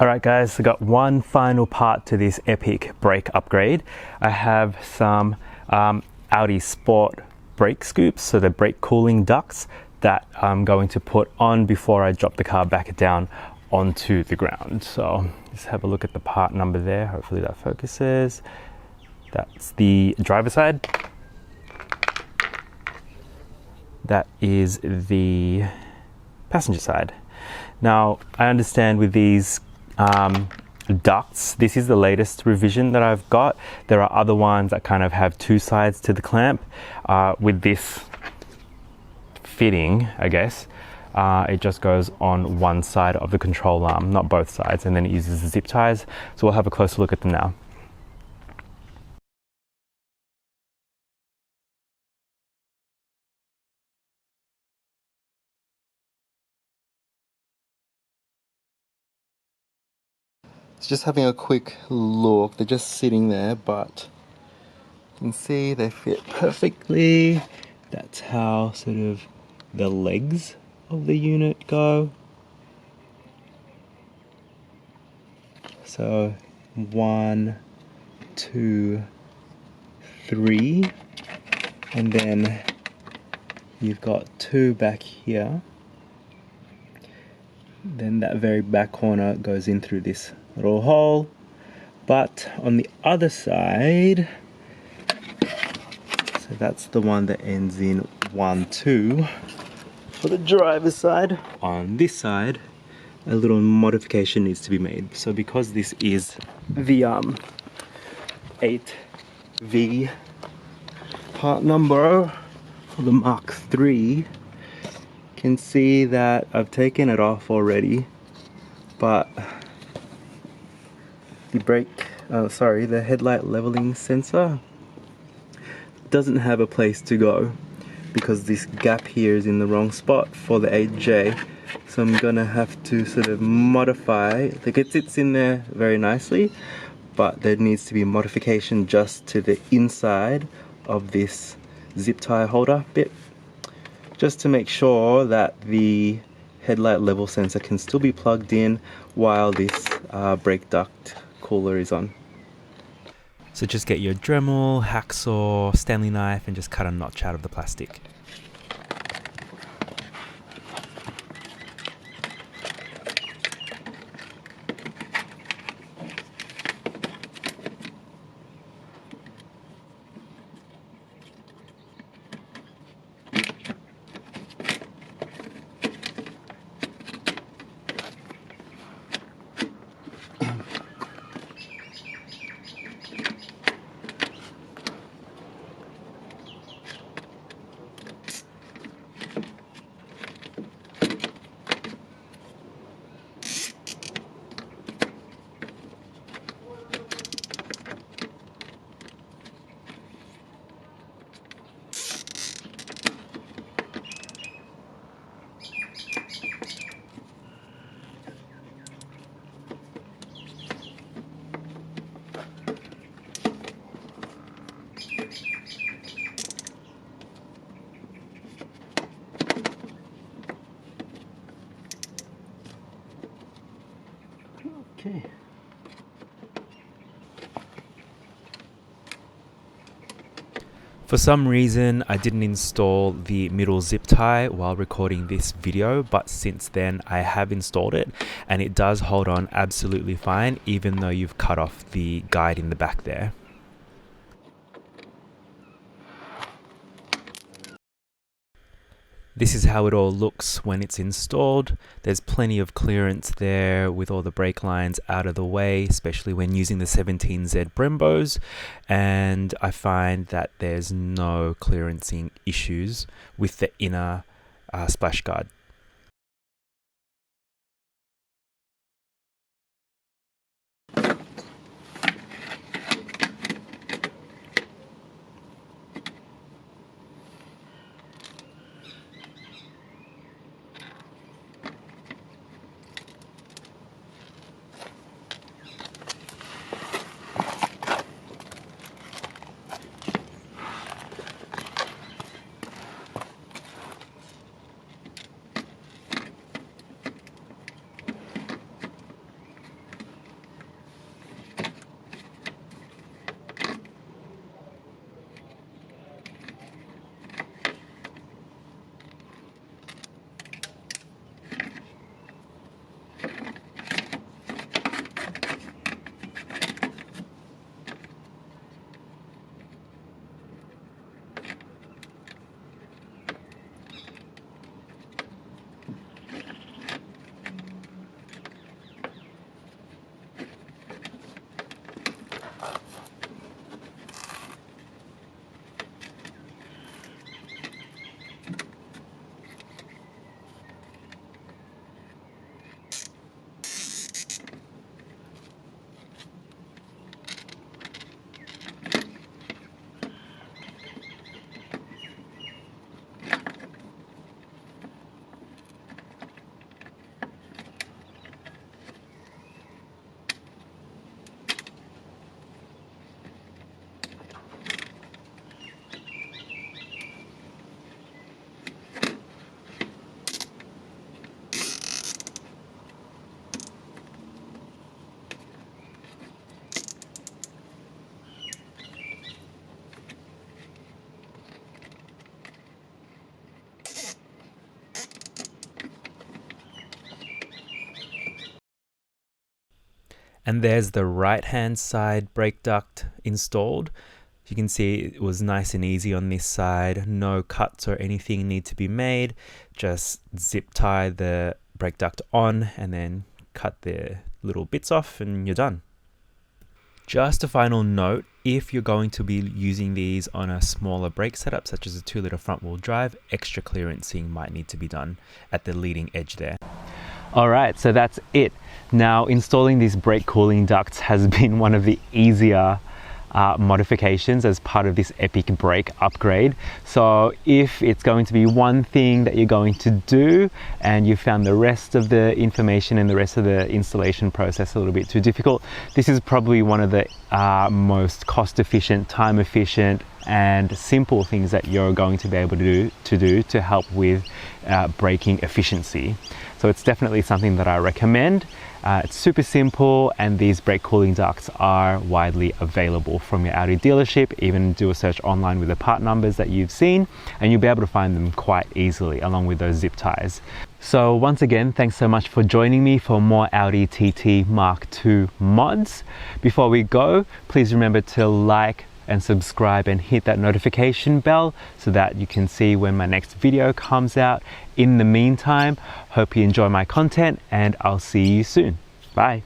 Alright guys, I got one final part to this epic brake upgrade. I have some Audi Sport brake scoops, so the brake cooling ducts that I'm going to put on before I drop the car back down onto the ground. So just have a look at the part number there, hopefully that focuses. That's the driver's side. That is the passenger side. Now I understand with these ducts, this is the latest revision that I've got. There are other ones that kind of have two sides to the clamp. With this fitting, I guess, it just goes on one side of the control arm, not both sides, and then it uses the zip ties. So we'll have a closer look at them now. Just having a quick look, they're just sitting there, but you can see they fit perfectly. That's how sort of the legs of the unit go. So 1, 2, 3, and then you've got 2 back here. Then that very back corner goes in through this little hole. But on the other side, so that's the one that ends in 1, 2 for the driver's side. On this side, a little modification needs to be made. So because this is the A3 part number for the Mk3, can see that I've taken it off already, but the headlight leveling sensor doesn't have a place to go because this gap here is in the wrong spot for the 8J. So I'm gonna have to sort of modify. Like, it sits in there very nicely, but there needs to be a modification just to the inside of this zip tie holder bit, just to make sure that the headlight level sensor can still be plugged in while this brake duct cooler is on. So just get your Dremel, hacksaw, Stanley knife and just cut a notch out of the plastic. Okay. For some reason, I didn't install the middle zip tie while recording this video, but since then I have installed it and it does hold on absolutely fine, even though you've cut off the guide in the back there. This is how it all looks when it's installed. There's plenty of clearance there with all the brake lines out of the way, especially when using the 17Z Brembos, and I find that there's no clearancing issues with the inner splash guard. And there's the right hand side brake duct installed. You can see it was nice and easy on this side. No cuts or anything need to be made. Just zip tie the brake duct on and then cut the little bits off and you're done. Just a final note, if you're going to be using these on a smaller brake setup such as a 2-litre front wheel drive, extra clearancing might need to be done at the leading edge there. Alright, so that's it. Now, installing these brake cooling ducts has been one of the easier modifications as part of this epic brake upgrade. So if it's going to be one thing that you're going to do and you found the rest of the information and the rest of the installation process a little bit too difficult, this is probably one of the most cost efficient, time efficient and simple things that you're going to be able to do to help with braking efficiency. So it's definitely something that I recommend. It's super simple, and these brake cooling ducts are widely available from your Audi dealership. Even do a search online with the part numbers that you've seen and you'll be able to find them quite easily along with those zip ties. So once again, thanks so much for joining me for more Audi TT Mk2 mods. Before we go, please remember to like and subscribe and hit that notification bell so that you can see when my next video comes out. In the meantime, hope you enjoy my content and I'll see you soon. Bye.